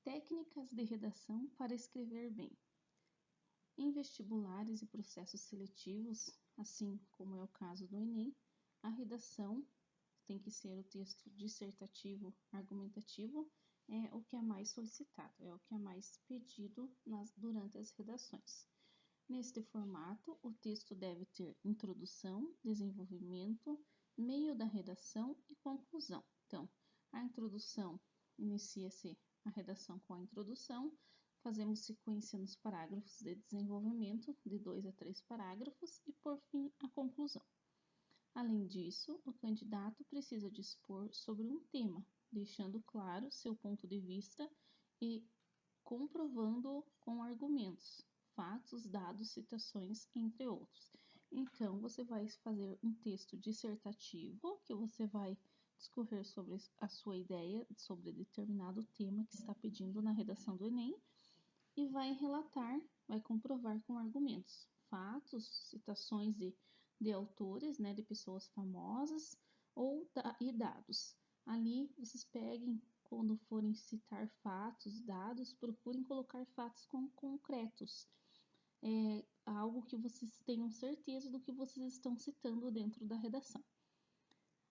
Técnicas de redação para escrever bem. Em vestibulares e processos seletivos, assim como é o caso do Enem, a redação tem que ser o texto dissertativo, argumentativo, é o que é mais solicitado, é o que é mais pedido durante as redações. Neste formato, o texto deve ter introdução, desenvolvimento, meio da redação e conclusão. Então, a introdução inicia-se a redação com a introdução, fazemos sequência nos parágrafos de desenvolvimento, de 2 a 3 parágrafos, e por fim a conclusão. Além disso, o candidato precisa dispor sobre um tema, deixando claro seu ponto de vista e comprovando com argumentos, fatos, dados, citações, entre outros. Então, você vai fazer um texto dissertativo, que você vai discorrer sobre a sua ideia, sobre determinado tema que está pedindo na redação do Enem, e vai relatar, vai comprovar com argumentos, fatos, citações de autores, né, de pessoas famosas e dados. Ali, vocês peguem, quando forem citar fatos, dados, procurem colocar fatos concretos. Algo que vocês tenham certeza do que vocês estão citando dentro da redação.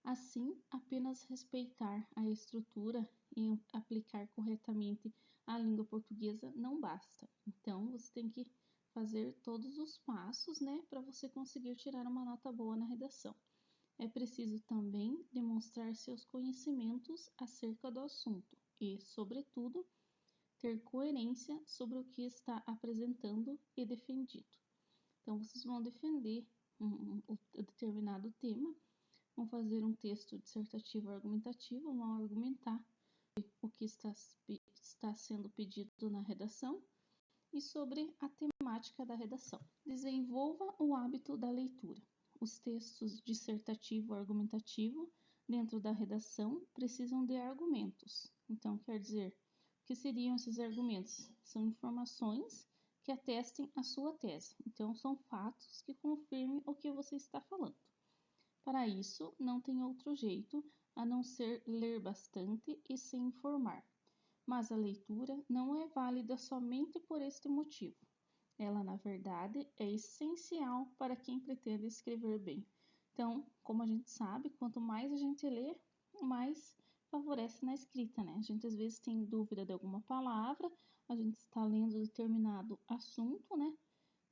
Assim, apenas respeitar a estrutura e aplicar corretamente a língua portuguesa não basta. Então, você tem que fazer todos os passos, né, para você conseguir tirar uma nota boa na redação. É preciso também demonstrar seus conhecimentos acerca do assunto e, sobretudo, ter coerência sobre o que está apresentando e defendido. Então, vocês vão defender um determinado tema, vão fazer um texto dissertativo argumentativo, vão argumentar o que está sendo pedido na redação e sobre a temática da redação. Desenvolva o hábito da leitura. Os textos dissertativo e argumentativo dentro da redação precisam de argumentos. Então, quer dizer, o que seriam esses argumentos? São informações que atestem a sua tese. Então, são fatos que confirmem o que você está falando. Para isso, não tem outro jeito a não ser ler bastante e se informar. Mas a leitura não é válida somente por este motivo. Ela, na verdade, é essencial para quem pretende escrever bem. Então, como a gente sabe, quanto mais a gente lê, mais favorece na escrita, né? A gente às vezes tem dúvida de alguma palavra, a gente está lendo determinado assunto, né?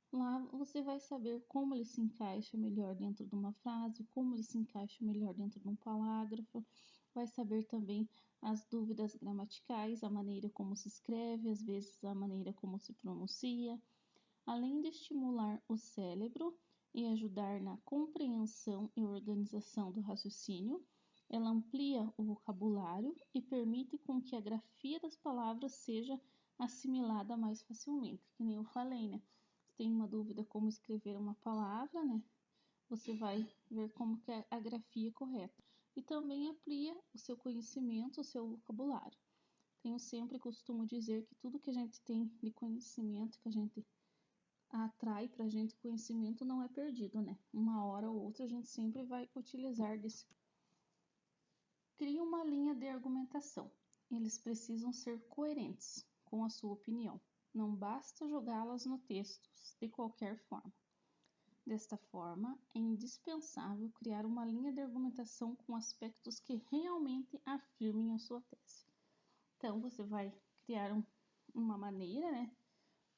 Lá você vai saber como ele se encaixa melhor dentro de uma frase, como ele se encaixa melhor dentro de um parágrafo, vai saber também as dúvidas gramaticais, a maneira como se escreve, às vezes a maneira como se pronuncia. Além de estimular o cérebro e ajudar na compreensão e organização do raciocínio, ela amplia o vocabulário e permite com que a grafia das palavras seja assimilada mais facilmente, que nem eu falei, né? Tem uma dúvida como escrever uma palavra, né? Você vai ver como que é a grafia correta. E também amplia o seu conhecimento, o seu vocabulário. Costumo dizer que tudo que a gente tem de conhecimento, que a gente atrai pra gente conhecimento, não é perdido, né? Uma hora ou outra a gente sempre vai utilizar desse. Crie uma linha de argumentação. Eles precisam ser coerentes com a sua opinião. Não basta jogá-las no texto de qualquer forma. Desta forma, é indispensável criar uma linha de argumentação com aspectos que realmente afirmem a sua tese. Então, você vai criar uma maneira, né?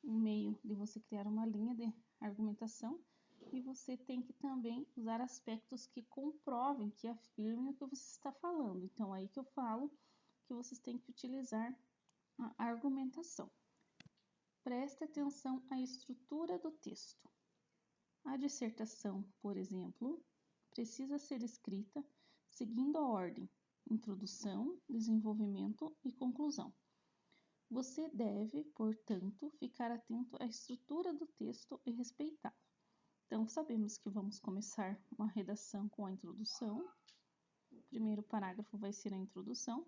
Um meio de você criar uma linha de argumentação, e você tem que também usar aspectos que comprovem, que afirmem o que você está falando. Então, aí que eu falo que vocês têm que utilizar a argumentação. Preste atenção à estrutura do texto. A dissertação, por exemplo, precisa ser escrita seguindo a ordem: introdução, desenvolvimento e conclusão. Você deve, portanto, ficar atento à estrutura do texto e respeitá-la. Então, sabemos que vamos começar uma redação com a introdução. O primeiro parágrafo vai ser a introdução.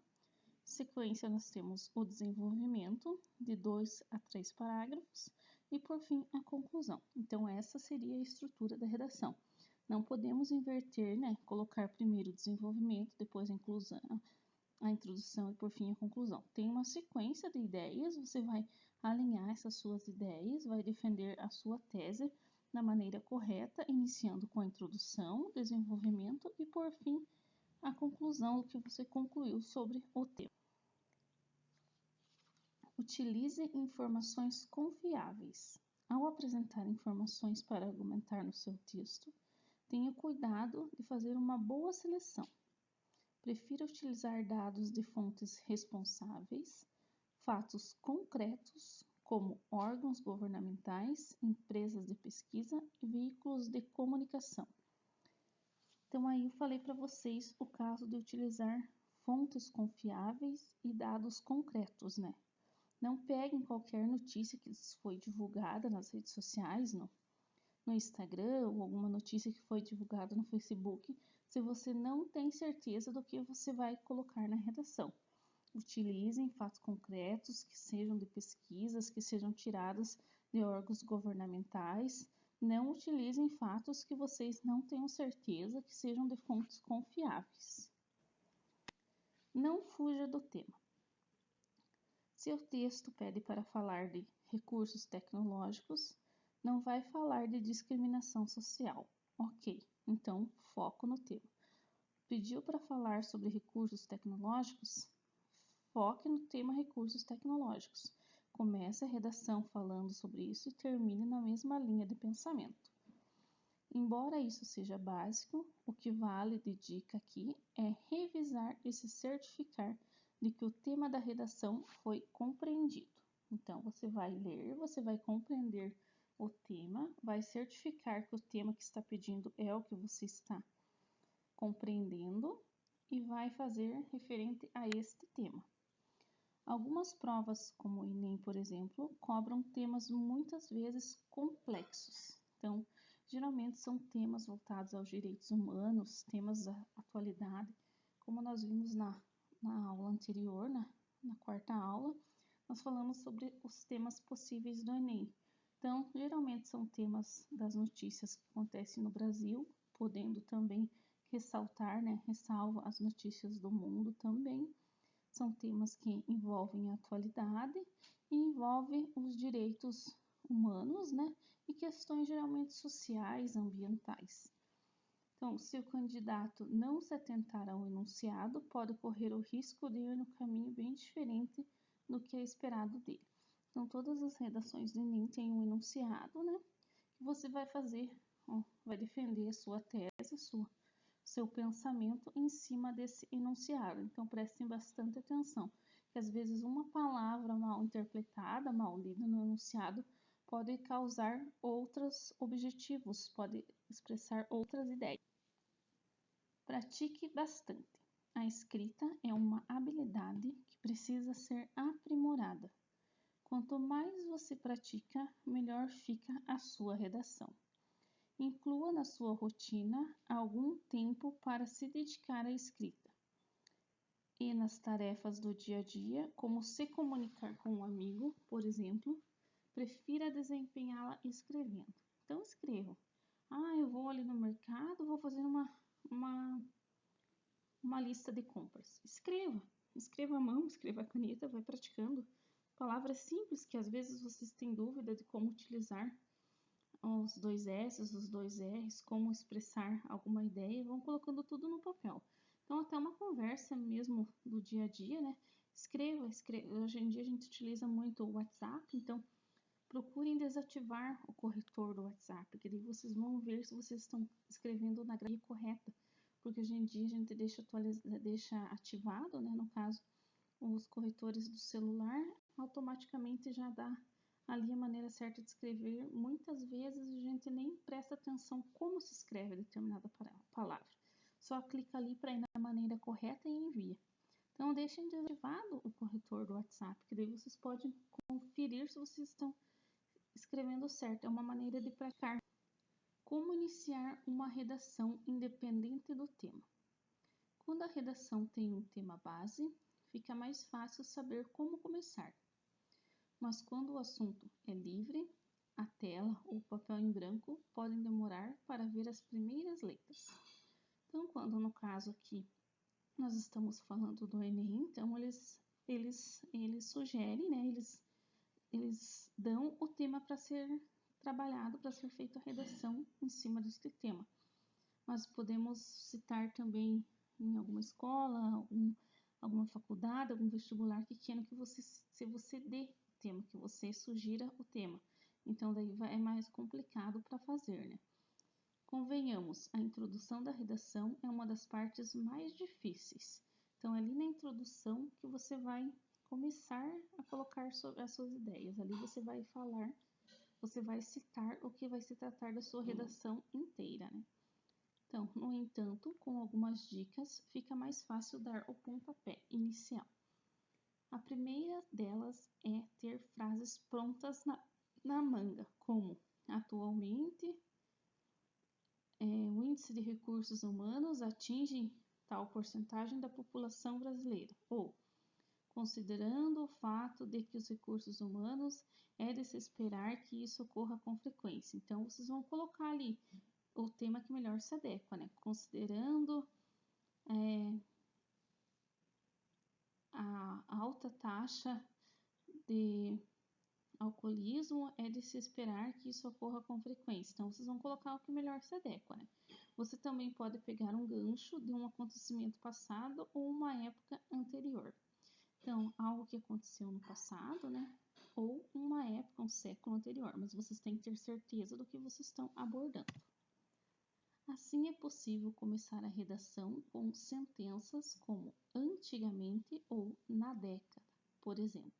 Sequência, nós temos o desenvolvimento, de 2 a 3 parágrafos, e por fim a conclusão. Então, essa seria a estrutura da redação. Não podemos inverter, né? Colocar primeiro o desenvolvimento, depois a a introdução e, por fim, a conclusão. Tem uma sequência de ideias, você vai alinhar essas suas ideias, vai defender a sua tese da maneira correta, iniciando com a introdução, desenvolvimento e, por fim, a conclusão do que você concluiu sobre o tema. Utilize informações confiáveis. Ao apresentar informações para argumentar no seu texto, tenha cuidado de fazer uma boa seleção. Prefira utilizar dados de fontes responsáveis, fatos concretos, como órgãos governamentais, empresas de pesquisa e veículos de comunicação. Então, aí eu falei para vocês o caso de utilizar fontes confiáveis e dados concretos, né? Não peguem qualquer notícia que foi divulgada nas redes sociais, no Instagram, ou alguma notícia que foi divulgada no Facebook, se você não tem certeza do que você vai colocar na redação. Utilizem fatos concretos que sejam de pesquisas, que sejam tiradas de órgãos governamentais. Não utilizem fatos que vocês não tenham certeza que sejam de fontes confiáveis. Não fuja do tema. Se o texto pede para falar de recursos tecnológicos, não vai falar de discriminação social. Ok, então foco no tema. Pediu para falar sobre recursos tecnológicos? Foque no tema recursos tecnológicos. Comece a redação falando sobre isso e termine na mesma linha de pensamento. Embora isso seja básico, o que vale de dica aqui é revisar e se certificar de que o tema da redação foi compreendido. Então, você vai ler, você vai compreender o tema, vai certificar que o tema que está pedindo é o que você está compreendendo e vai fazer referente a este tema. Algumas provas, como o Enem, por exemplo, cobram temas muitas vezes complexos. Então, geralmente são temas voltados aos direitos humanos, temas da atualidade, como nós vimos na aula anterior, na quarta aula, nós falamos sobre os temas possíveis do Enem. Então, geralmente são temas das notícias que acontecem no Brasil, podendo também ressaltar, ressalva as notícias do mundo também. São temas que envolvem a atualidade e envolvem os direitos humanos, e questões geralmente sociais, ambientais. Então, se o candidato não se atentar ao enunciado, pode correr o risco de ir no caminho bem diferente do que é esperado dele. Então, todas as redações do Enem têm um enunciado, que você vai fazer, vai defender a sua tese, seu pensamento em cima desse enunciado. Então, prestem bastante atenção, que às vezes uma palavra mal interpretada, mal lida no enunciado, pode causar outros objetivos, pode expressar outras ideias. Pratique bastante. A escrita é uma habilidade que precisa ser aprimorada. Quanto mais você pratica, melhor fica a sua redação. Inclua na sua rotina algum tempo para se dedicar à escrita. E nas tarefas do dia a dia, como se comunicar com um amigo, por exemplo, prefira desempenhá-la escrevendo. Então, escreva. Eu vou ali no mercado, vou fazer uma lista de compras. Escreva à mão, escreva a caneta, vai praticando. Palavras simples que às vezes vocês têm dúvida de como utilizar os dois S's, os dois R's, como expressar alguma ideia, vão colocando tudo no papel. Então, até uma conversa mesmo do dia a dia, Escreva. Hoje em dia a gente utiliza muito o WhatsApp, então procurem desativar o corretor do WhatsApp, que daí vocês vão ver se vocês estão escrevendo na grafia correta, porque hoje em dia a gente deixa ativado, no caso, os corretores do celular, automaticamente já dá ali a maneira certa de escrever. Muitas vezes a gente nem presta atenção como se escreve determinada palavra. Só clica ali para ir na maneira correta e envia. Então, deixem desativado o corretor do WhatsApp, que daí vocês podem conferir se vocês estão escrevendo certo. É uma maneira de praticar. Como iniciar uma redação independente do tema? Quando a redação tem um tema base, fica mais fácil saber como começar. Mas quando o assunto é livre, a tela ou o papel em branco podem demorar para ver as primeiras letras. Então, quando no caso aqui nós estamos falando do Enem, então eles sugerem, né? Eles dão o tema para ser trabalhado, para ser feita a redação em cima deste tema. Nós podemos citar também em alguma escola, alguma faculdade, algum vestibular que queira que você dê o tema, que você sugira o tema. Então, daí é mais complicado para fazer, né? Convenhamos, a introdução da redação é uma das partes mais difíceis. Então, é ali na introdução que você vai começar a colocar as suas ideias. Ali você vai falar, você vai citar o que vai se tratar da sua redação inteira, né? Então, no entanto, com algumas dicas, fica mais fácil dar o pontapé inicial. A primeira delas é ter frases prontas na manga, como atualmente o índice de recursos humanos atinge tal porcentagem da população brasileira, ou considerando o fato de que os recursos humanos é de se esperar que isso ocorra com frequência. Então, vocês vão colocar ali o tema que melhor se adequa, né? Considerando a alta taxa de alcoolismo, é de se esperar que isso ocorra com frequência. Então, vocês vão colocar o que melhor se adequa, né? Você também pode pegar um gancho de um acontecimento passado ou uma época anterior. Então, algo que aconteceu no passado, né? Ou uma época, um século anterior. Mas vocês têm que ter certeza do que vocês estão abordando. Assim, é possível começar a redação com sentenças como antigamente ou na década, por exemplo.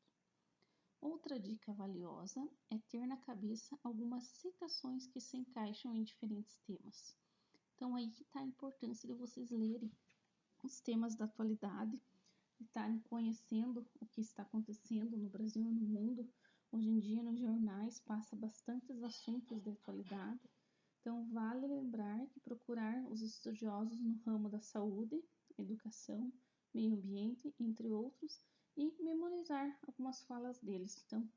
Outra dica valiosa é ter na cabeça algumas citações que se encaixam em diferentes temas. Então, aí que está a importância de vocês lerem os temas da atualidade, de estarem conhecendo o que está acontecendo no Brasil e no mundo. Hoje em dia, nos jornais, passa bastantes assuntos de atualidade. Então, vale lembrar que procurar os estudiosos no ramo da saúde, educação, meio ambiente, entre outros, e memorizar algumas falas deles. Então,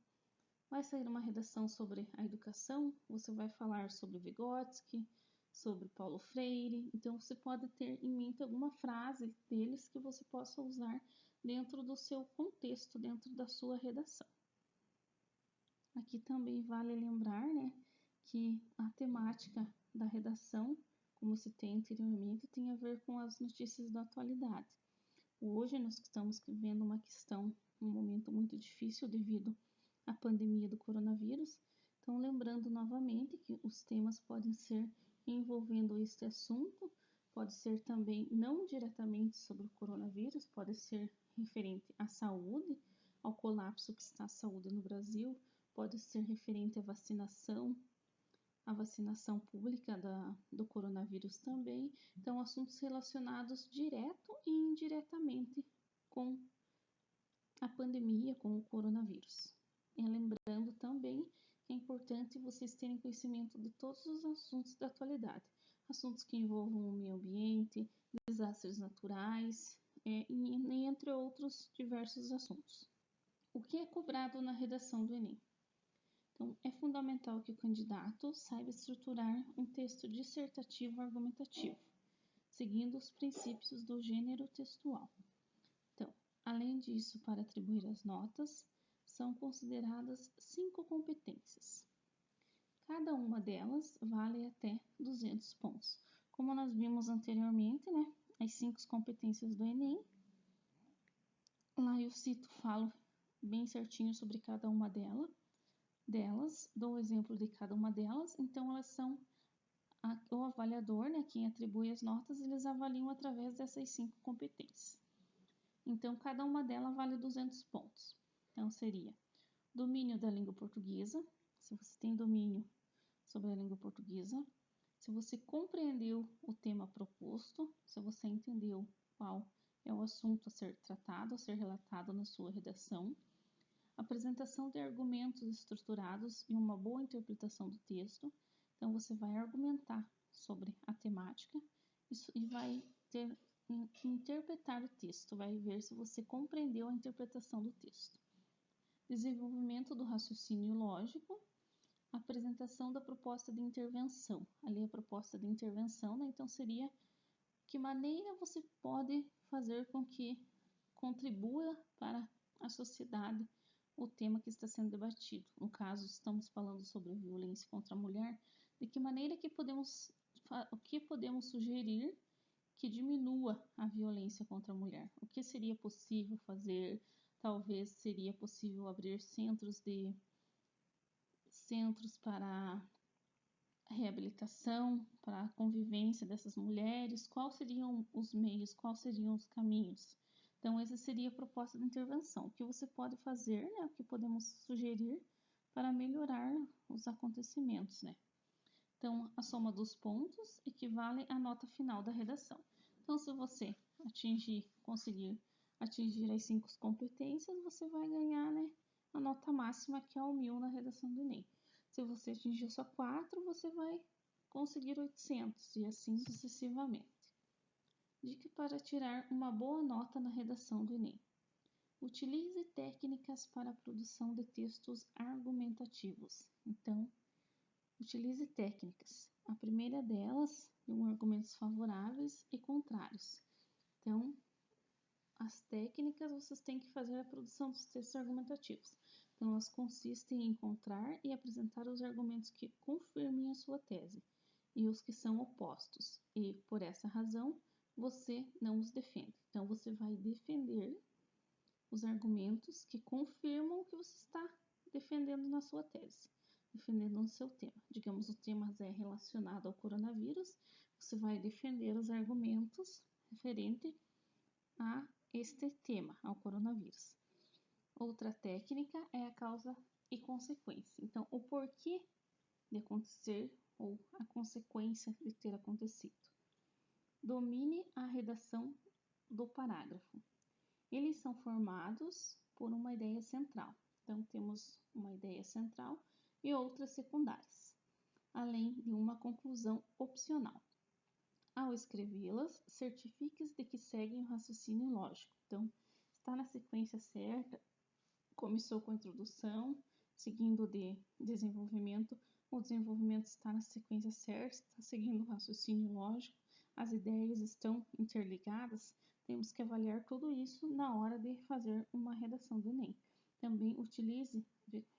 vai sair uma redação sobre a educação, você vai falar sobre Vygotsky, sobre Paulo Freire. Então, você pode ter em mente alguma frase deles que você possa usar dentro do seu contexto, dentro da sua redação. Aqui também vale lembrar, né, que a temática da redação, como citei anteriormente, tem a ver com as notícias da atualidade. Hoje nós estamos vivendo um momento muito difícil devido à pandemia do coronavírus. Então, lembrando novamente que os temas podem ser envolvendo este assunto, pode ser também não diretamente sobre o coronavírus, pode ser referente à saúde, ao colapso que está a saúde no Brasil, pode ser referente à vacinação pública do coronavírus também. Então, assuntos relacionados direto e indiretamente com a pandemia, com o coronavírus. E lembrando também que é importante vocês terem conhecimento de todos os assuntos da atualidade. Assuntos que envolvam o meio ambiente, desastres naturais, e entre outros diversos assuntos. O que é cobrado na redação do Enem? Então, é fundamental que o candidato saiba estruturar um texto dissertativo argumentativo, seguindo os princípios do gênero textual. Então, além disso, para atribuir as notas, são consideradas 5 competências. Cada uma delas vale até 200 pontos. Como nós vimos anteriormente, né, as 5 competências do Enem, lá eu falo bem certinho sobre cada uma delas, dou o exemplo de cada uma delas. Então, elas são o avaliador, né, quem atribui as notas, eles avaliam através dessas 5 competências. Então, cada uma delas vale 200 pontos. Então, seria domínio da língua portuguesa, se você tem domínio sobre a língua portuguesa, se você compreendeu o tema proposto, se você entendeu qual é o assunto a ser tratado, a ser relatado na sua redação, apresentação de argumentos estruturados e uma boa interpretação do texto. Então, você vai argumentar sobre a temática e vai interpretar o texto, vai ver se você compreendeu a interpretação do texto. Desenvolvimento do raciocínio lógico, apresentação da proposta de intervenção. Ali a proposta de intervenção, né? Então, seria que maneira você pode fazer com que contribua para a sociedade o tema que está sendo debatido. No caso, estamos falando sobre violência contra a mulher. De que maneira que o que podemos sugerir que diminua a violência contra a mulher? O que seria possível fazer? Talvez seria possível abrir centros para reabilitação, para a convivência dessas mulheres. Quais seriam os meios? Quais seriam os caminhos? Então, essa seria a proposta de intervenção. O que você pode fazer, né? O que podemos sugerir para melhorar os acontecimentos, né? Então, a soma dos pontos equivale à nota final da redação. Então, se você conseguir atingir as 5 competências, você vai ganhar, né, a nota máxima, que é o 1000 na redação do Enem. Se você atingir só 4, você vai conseguir 800 e assim sucessivamente. Dica para tirar uma boa nota na redação do Enem. Utilize técnicas para a produção de textos argumentativos. Então, utilize técnicas. A primeira delas, argumentos favoráveis e contrários. Então, as técnicas vocês têm que fazer a produção dos textos argumentativos. Então, elas consistem em encontrar e apresentar os argumentos que confirmem a sua tese e os que são opostos. E, por essa razão, você não os defende. Então, você vai defender os argumentos que confirmam o que você está defendendo na sua tese, defendendo no seu tema. Digamos, o tema é relacionado ao coronavírus, você vai defender os argumentos referente a este tema, ao coronavírus. Outra técnica é a causa e consequência. Então, o porquê de acontecer ou a consequência de ter acontecido. Domine a redação do parágrafo. Eles são formados por uma ideia central. Então, temos uma ideia central e outras secundárias, além de uma conclusão opcional. Ao escrevê-las, certifique-se de que seguem o raciocínio lógico. Então, está na sequência certa, começou com a introdução, seguindo de desenvolvimento, o desenvolvimento está na sequência certa, está seguindo o raciocínio lógico, as ideias estão interligadas. Temos que avaliar tudo isso na hora de fazer uma redação do Enem. Também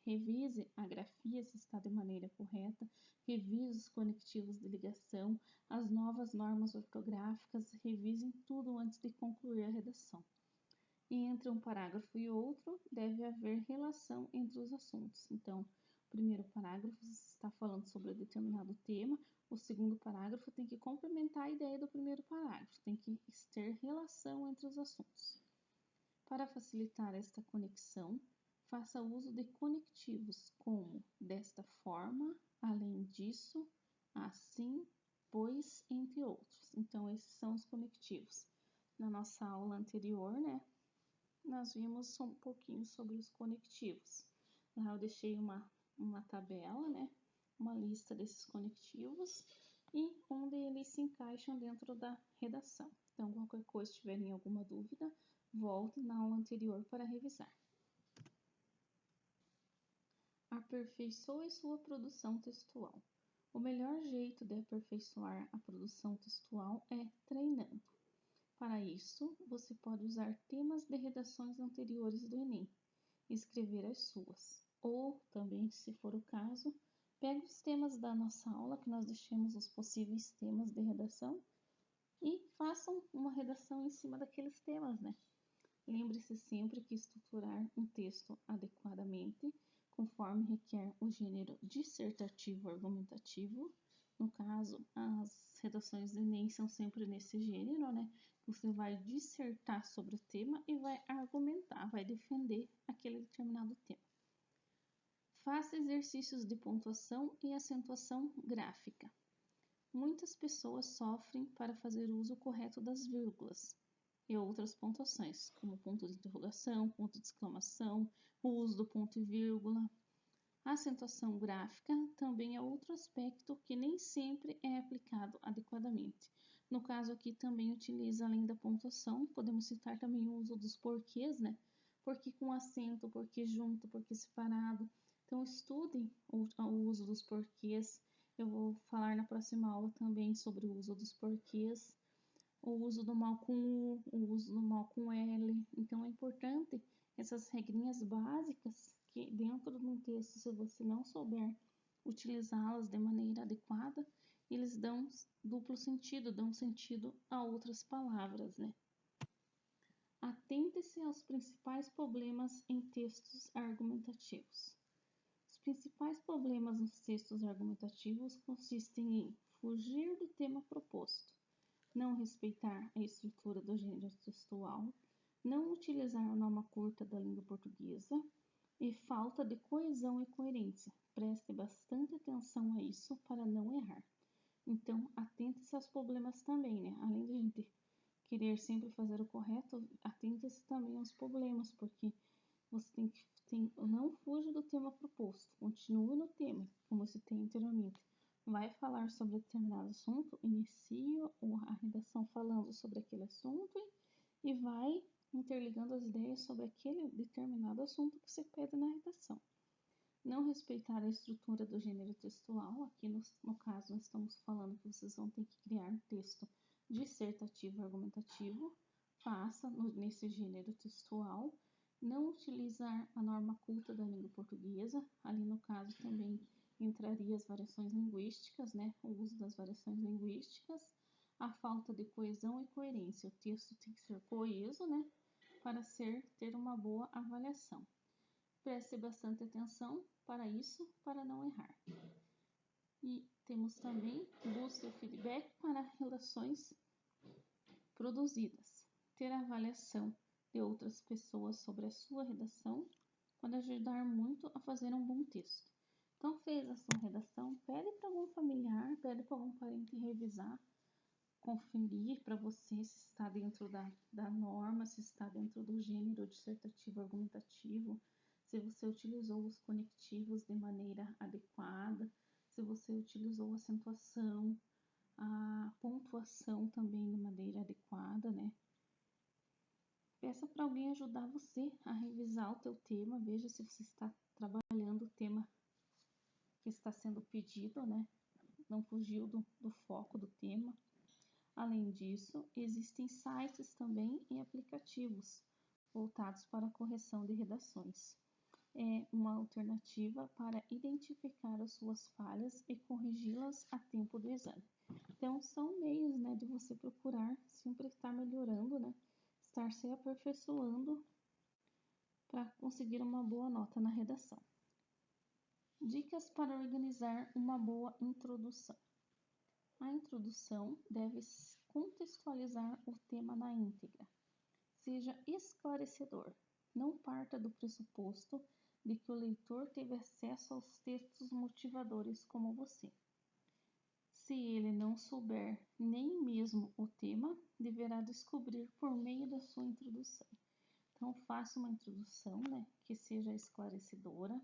revise a grafia se está de maneira correta, revise os conectivos de ligação, as novas normas ortográficas, revisem tudo antes de concluir a redação. E entre um parágrafo e outro, deve haver relação entre os assuntos. Então, o primeiro parágrafo está falando sobre um determinado tema, o segundo parágrafo tem que complementar a ideia do primeiro parágrafo, tem que ter relação entre os assuntos. Para facilitar esta conexão, faça uso de conectivos como desta forma, além disso, assim, pois, entre outros. Então, esses são os conectivos. Na nossa aula anterior, né, nós vimos um pouquinho sobre os conectivos. Lá eu deixei uma tabela, né, uma lista desses conectivos e onde eles se encaixam dentro da redação. Então, qualquer coisa, se tiverem alguma dúvida, volte na aula anterior para revisar. Aperfeiçoe sua produção textual. O melhor jeito de aperfeiçoar a produção textual é treinando. Para isso, você pode usar temas de redações anteriores do Enem e escrever as suas. Ou, também, se for o caso, pegue os temas da nossa aula, que nós deixamos os possíveis temas de redação, e façam uma redação em cima daqueles temas, né? Lembre-se sempre que estruturar um texto adequadamente, conforme requer o gênero dissertativo argumentativo. No caso, as redações do Enem são sempre nesse gênero, né? Você vai dissertar sobre o tema e vai argumentar, vai defender aquele determinado tema. Faça exercícios de pontuação e acentuação gráfica. Muitas pessoas sofrem para fazer uso correto das vírgulas e outras pontuações, como ponto de interrogação, ponto de exclamação, o uso do ponto e vírgula. A acentuação gráfica também é outro aspecto que nem sempre é aplicado adequadamente. No caso aqui também utiliza, além da pontuação, podemos citar também o uso dos porquês, né? Porquê com acento, porquê junto, porquê separado. Então, estudem o uso dos porquês. Eu vou falar na próxima aula também sobre o uso dos porquês. o uso do mal com U, o uso do mal com L. Então, é importante essas regrinhas básicas que dentro de um texto, se você não souber utilizá-las de maneira adequada, eles dão duplo sentido, dão sentido a outras palavras, né? Atente-se aos principais problemas em textos argumentativos. Os principais problemas nos textos argumentativos consistem em fugir do tema proposto, não respeitar a estrutura do gênero textual, não utilizar a norma curta da língua portuguesa e falta de coesão e coerência. Preste bastante atenção a isso para não errar. Então, atente-se aos problemas também, né? Além de a gente querer sempre fazer o correto, atente-se também aos problemas, porque você não fuja do tema proposto, continue no tema, como eu citei anteriormente. Vai falar sobre determinado assunto, inicia a redação falando sobre aquele assunto e vai interligando as ideias sobre aquele determinado assunto que você pede na redação. Não respeitar a estrutura do gênero textual, aqui no caso nós estamos falando que vocês vão ter que criar um texto dissertativo argumentativo, faça nesse gênero textual. Não utilizar a norma culta da língua portuguesa, ali no caso também entraria as variações linguísticas, né? O uso das variações linguísticas, a falta de coesão e coerência. O texto tem que ser coeso, né? Para ter uma boa avaliação. Preste bastante atenção para isso, para não errar. E temos também busca o feedback para relações produzidas. Ter a avaliação de outras pessoas sobre a sua redação pode ajudar muito a fazer um bom texto. Então, fez a sua redação, pede para algum familiar, pede para algum parente revisar, conferir para você se está dentro da norma, se está dentro do gênero dissertativo argumentativo, se você utilizou os conectivos de maneira adequada, se você utilizou a acentuação, a pontuação também de maneira adequada, né? Peça para alguém ajudar você a revisar o teu tema, veja se você está trabalhando o tema que está sendo pedido, né? Não fugiu do foco do tema. Além disso, existem sites também e aplicativos voltados para a correção de redações. É uma alternativa para identificar as suas falhas e corrigi-las a tempo do exame. Então, são meios, né, de você procurar sempre estar melhorando, né? Estar se aperfeiçoando para conseguir uma boa nota na redação. Dicas para organizar uma boa introdução. A introdução deve contextualizar o tema na íntegra. Seja esclarecedor. Não parta do pressuposto de que o leitor teve acesso aos textos motivadores como você. Se ele não souber nem mesmo o tema, deverá descobrir por meio da sua introdução. Então, faça uma introdução, né, que seja esclarecedora.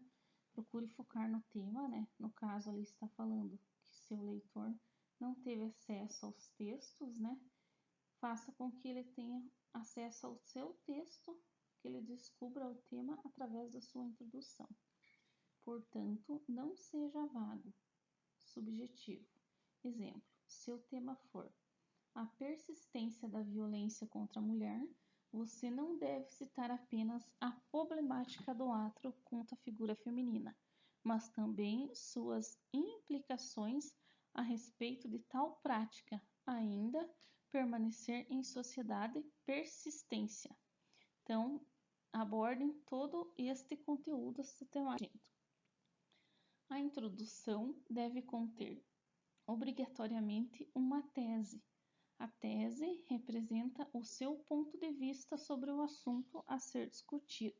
Procure focar no tema, né? No caso, ali está falando que seu leitor não teve acesso aos textos, né? Faça com que ele tenha acesso ao seu texto, que ele descubra o tema através da sua introdução. Portanto, não seja vago, subjetivo. Exemplo, se o tema for a persistência da violência contra a mulher, você não deve citar apenas a problemática do ato contra a figura feminina, mas também suas implicações a respeito de tal prática ainda permanecer em sociedade persistência. Então, abordem todo este conteúdo sistemático. A introdução deve conter obrigatoriamente uma tese. A tese representa o seu ponto de vista sobre o assunto a ser discutido.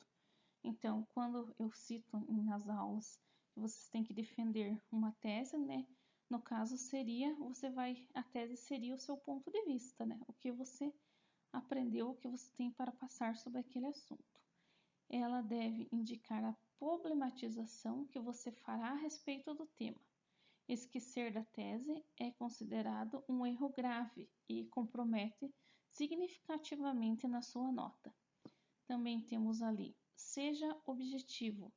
Então, quando eu cito nas aulas que vocês têm que defender uma tese, né? No caso a tese seria o seu ponto de vista, né? O que você aprendeu, o que você tem para passar sobre aquele assunto. Ela deve indicar a problematização que você fará a respeito do tema. Esquecer da tese é considerado um erro grave e compromete significativamente na sua nota. Também temos ali, seja objetivo.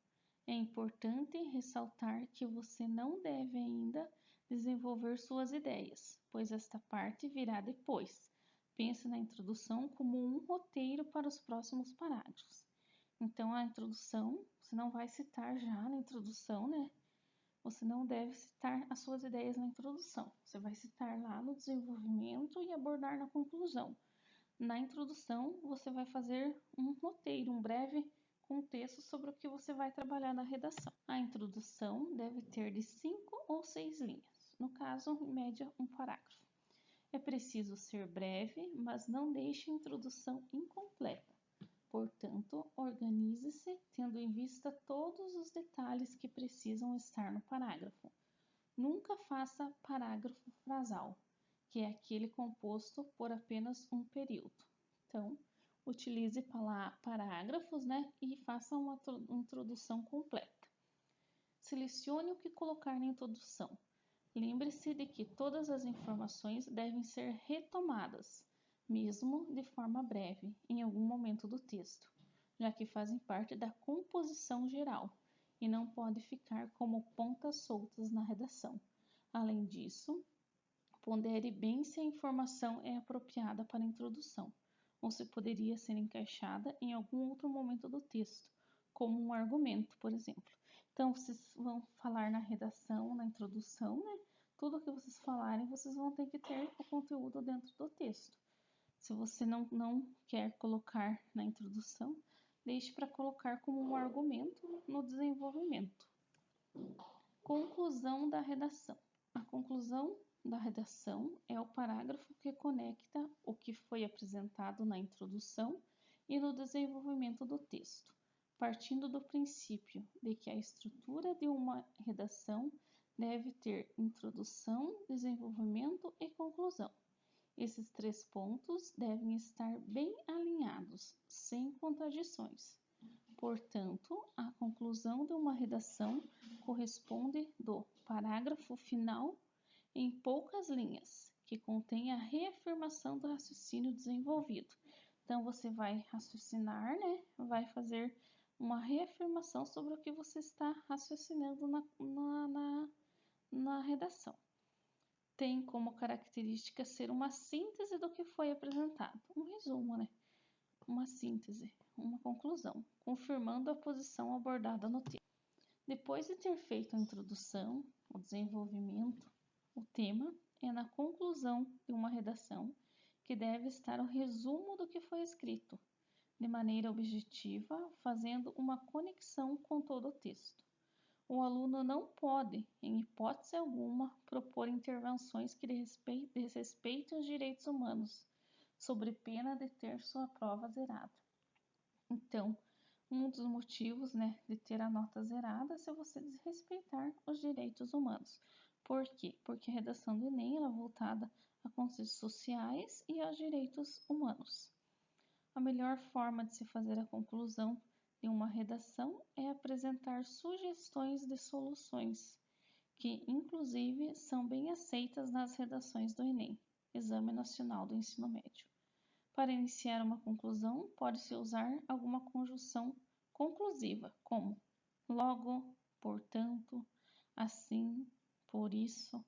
É importante ressaltar que você não deve ainda desenvolver suas ideias, pois esta parte virá depois. Pense na introdução como um roteiro para os próximos parágrafos. Então, a introdução, você não vai citar já na introdução, né? Você não deve citar as suas ideias na introdução. Você vai citar lá no desenvolvimento e abordar na conclusão. Na introdução, você vai fazer um roteiro, um breve contexto sobre o que você vai trabalhar na redação. A introdução deve ter de 5 ou 6 linhas, no caso, em média, um parágrafo. É preciso ser breve, mas não deixe a introdução incompleta. Portanto, organize-se tendo em vista todos os detalhes que precisam estar no parágrafo. Nunca faça parágrafo frasal, que é aquele composto por apenas um período. Então, utilize parágrafos, né, e faça uma introdução completa. Selecione o que colocar na introdução. Lembre-se de que todas as informações devem ser retomadas, mesmo de forma breve, em algum momento do texto, já que fazem parte da composição geral e não pode ficar como pontas soltas na redação. Além disso, pondere bem se a informação é apropriada para a introdução, ou se poderia ser encaixada em algum outro momento do texto, como um argumento, por exemplo. Então, vocês vão falar na redação, na introdução, né? Tudo que vocês falarem, vocês vão ter que ter o conteúdo dentro do texto. Se você não quer colocar na introdução, deixe para colocar como um argumento no desenvolvimento. Conclusão da redação. A conclusão da redação é o parágrafo que conecta o que foi apresentado na introdução e no desenvolvimento do texto, partindo do princípio de que a estrutura de uma redação deve ter introdução, desenvolvimento e conclusão. Esses 3 pontos devem estar bem alinhados, sem contradições. Portanto, a conclusão de uma redação corresponde do parágrafo final em poucas linhas, que contém a reafirmação do raciocínio desenvolvido. Então, você vai raciocinar, né? Vai fazer uma reafirmação sobre o que você está raciocinando na redação. Tem como característica ser uma síntese do que foi apresentado. Um resumo, né? Uma síntese, uma conclusão, confirmando a posição abordada no texto. Depois de ter feito a introdução, o desenvolvimento, o tema, é na conclusão de uma redação que deve estar o resumo do que foi escrito, de maneira objetiva, fazendo uma conexão com todo o texto. O aluno não pode, em hipótese alguma, propor intervenções que desrespeitem os direitos humanos, sob pena de ter sua prova zerada. Então, um dos motivos, né, de ter a nota zerada é você desrespeitar os direitos humanos. Por quê? Porque a redação do Enem é voltada a conceitos sociais e aos direitos humanos. A melhor forma de se fazer a conclusão de uma redação é apresentar sugestões de soluções, que inclusive são bem aceitas nas redações do Enem, Exame Nacional do Ensino Médio. Para iniciar uma conclusão, pode-se usar alguma conjunção conclusiva, como logo, portanto, assim, por isso,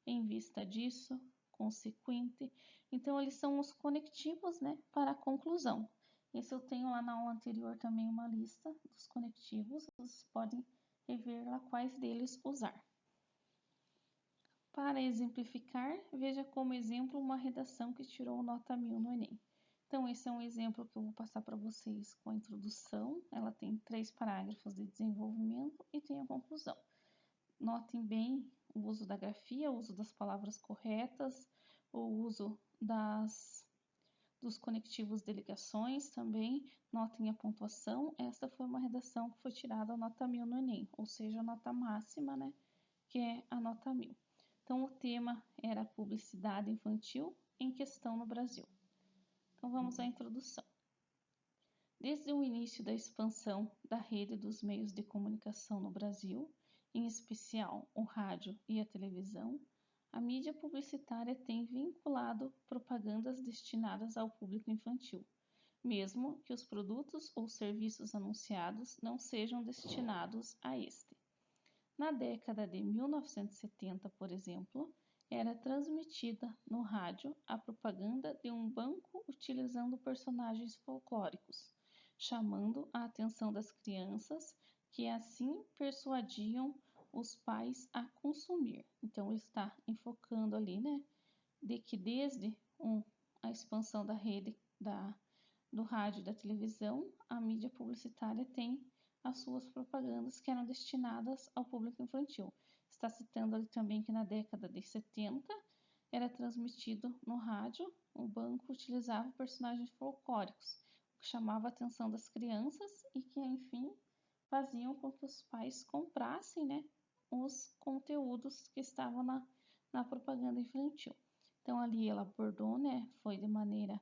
em vista disso, consequente. Então, eles são os conectivos, né, para a conclusão. Esse eu tenho lá na aula anterior também uma lista dos conectivos, vocês podem rever lá quais deles usar. Para exemplificar, veja como exemplo uma redação que tirou nota 1000 no Enem. Então, esse é um exemplo que eu vou passar para vocês com a introdução. Ela tem 3 parágrafos de desenvolvimento e tem a conclusão. Notem bem o uso da grafia, o uso das palavras corretas, o uso dos conectivos de ligações também. Notem a pontuação. Esta foi uma redação que foi tirada a nota 1000 no Enem, ou seja, a nota máxima, né, que é a nota 1000. Então, o tema era publicidade infantil em questão no Brasil. Então, vamos à introdução. Desde o início da expansão da rede dos meios de comunicação no Brasil, em especial o rádio e a televisão, a mídia publicitária tem vinculado propagandas destinadas ao público infantil, mesmo que os produtos ou serviços anunciados não sejam destinados a este. Na década de 1970, por exemplo, era transmitida no rádio a propaganda de um banco utilizando personagens folclóricos, chamando a atenção das crianças, que assim persuadiam os pais a consumir. Então, ele está enfocando ali, né, de que desde a expansão da rede do rádio e da televisão, a mídia publicitária tem as suas propagandas que eram destinadas ao público infantil. Está citando ali também que na década de 70 era transmitido no rádio, o banco utilizava personagens folclóricos, o que chamava a atenção das crianças e que, enfim, faziam com que os pais comprassem, né, os conteúdos que estavam na propaganda infantil. Então, ali ela abordou, né, foi de maneira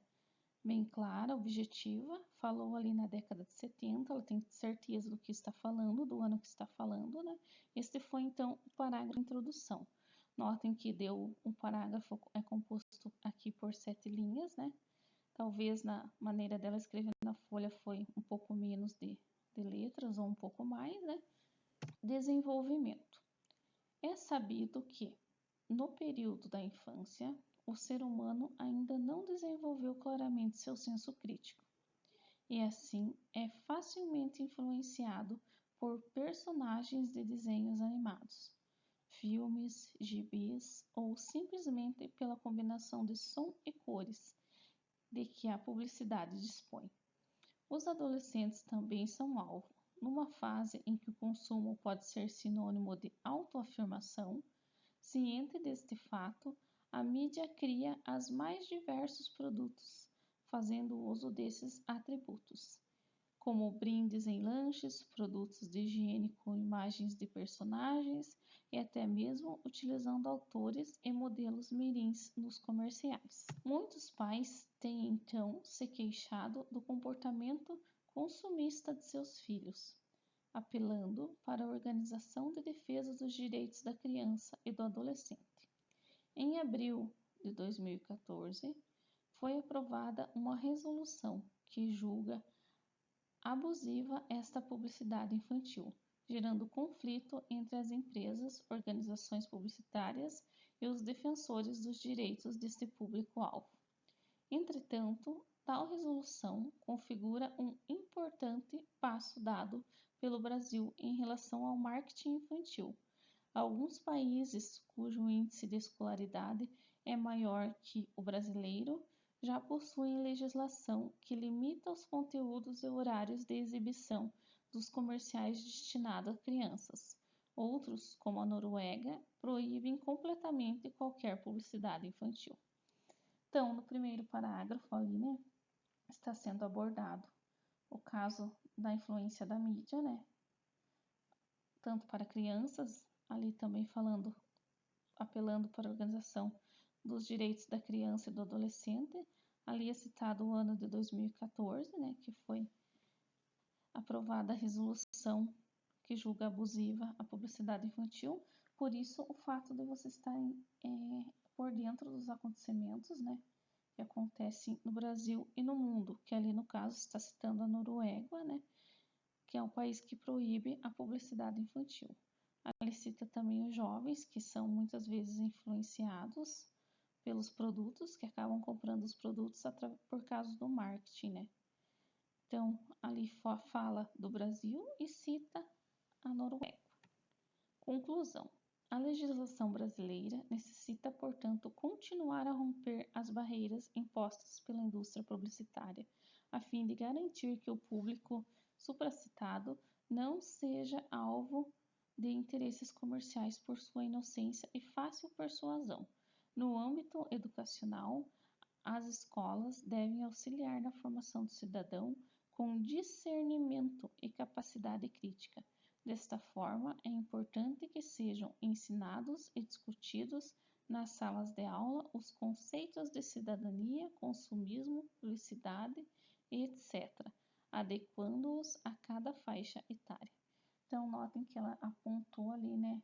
bem clara, objetiva, falou ali na década de 70, ela tem certeza do que está falando, do ano que está falando, né? Este foi, então, o parágrafo de introdução. Notem que um parágrafo é composto aqui por 7 linhas, né? Talvez na maneira dela escrever na folha foi um pouco menos de letras ou um pouco mais, né? Desenvolvimento. É sabido que, no período da infância, o ser humano ainda não desenvolveu claramente seu senso crítico e, assim, é facilmente influenciado por personagens de desenhos animados, filmes, gibis ou simplesmente pela combinação de som e cores de que a publicidade dispõe. Os adolescentes também são alvo, numa fase em que o consumo pode ser sinônimo de autoafirmação. Ciente deste fato, a mídia cria os mais diversos produtos, fazendo uso desses atributos, como brindes em lanches, produtos de higiene com imagens de personagens e até mesmo utilizando autores e modelos mirins nos comerciais. Muitos pais têm então se queixado do comportamento consumista de seus filhos, apelando para a Organização de Defesa dos Direitos da Criança e do Adolescente. Em abril de 2014, foi aprovada uma resolução que julga abusiva esta publicidade infantil, gerando conflito entre as empresas, organizações publicitárias e os defensores dos direitos deste público-alvo. Entretanto, tal resolução configura um importante passo dado pelo Brasil em relação ao marketing infantil. Alguns países cujo índice de escolaridade é maior que o brasileiro já possuem legislação que limita os conteúdos e horários de exibição dos comerciais destinados a crianças. Outros, como a Noruega, proíbem completamente qualquer publicidade infantil. Então, no primeiro parágrafo ali, né, está sendo abordado o caso da influência da mídia, né, tanto para crianças, ali também apelando para a Organização dos Direitos da Criança e do Adolescente. Ali é citado o ano de 2014, né, que foi aprovada a resolução que julga abusiva a publicidade infantil. Por isso, o fato de vocês estarem por dentro dos acontecimentos, né, que acontecem no Brasil e no mundo, que ali no caso está citando a Noruega, né, que é um país que proíbe a publicidade infantil. Ele cita também os jovens, que são muitas vezes influenciados pelos produtos, que acabam comprando os produtos por causa do marketing, né? Então, ali fala do Brasil e cita a Noruega. Conclusão. A legislação brasileira necessita, portanto, continuar a romper as barreiras impostas pela indústria publicitária, a fim de garantir que o público supracitado não seja alvo de interesses comerciais por sua inocência e fácil persuasão. No âmbito educacional, as escolas devem auxiliar na formação do cidadão com discernimento e capacidade crítica. Desta forma, é importante que sejam ensinados e discutidos nas salas de aula os conceitos de cidadania, consumismo, publicidade, etc., adequando-os a cada faixa etária. Então, notem que ela apontou ali, né?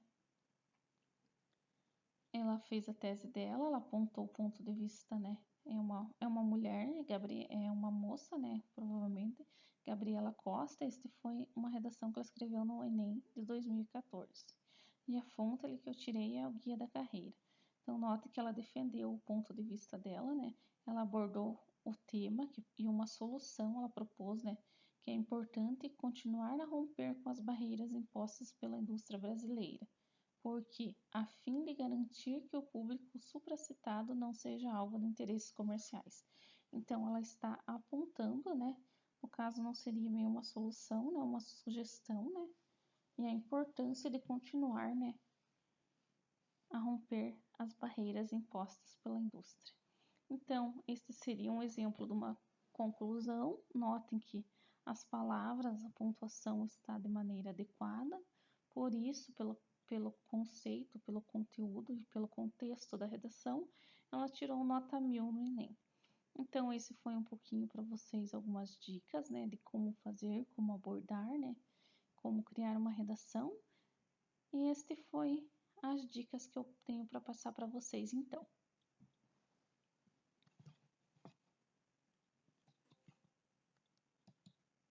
Ela fez a tese dela, ela apontou o ponto de vista, né? É uma mulher, é uma moça, né? Provavelmente, Gabriela Costa. Este foi uma redação que ela escreveu no Enem de 2014. E a fonte ali que eu tirei é o Guia da Carreira. Então, note que ela defendeu o ponto de vista dela, né? Ela abordou o tema e uma solução ela propôs, né? Que é importante continuar a romper com as barreiras impostas pela indústria brasileira, porque a fim de garantir que o público supracitado não seja alvo de interesses comerciais. Então, ela está apontando, né? No caso, não seria meio uma solução, né? Uma sugestão, né? E a importância de continuar, né? A romper as barreiras impostas pela indústria. Então, este seria um exemplo de uma conclusão. Notem que as palavras, a pontuação está de maneira adequada, por isso, pelo conceito, pelo conteúdo e pelo contexto da redação, ela tirou nota 1000 no Enem. Então, esse foi um pouquinho para vocês algumas dicas, né, de como fazer, como abordar, né, como criar uma redação. E este foi as dicas que eu tenho para passar para vocês, então.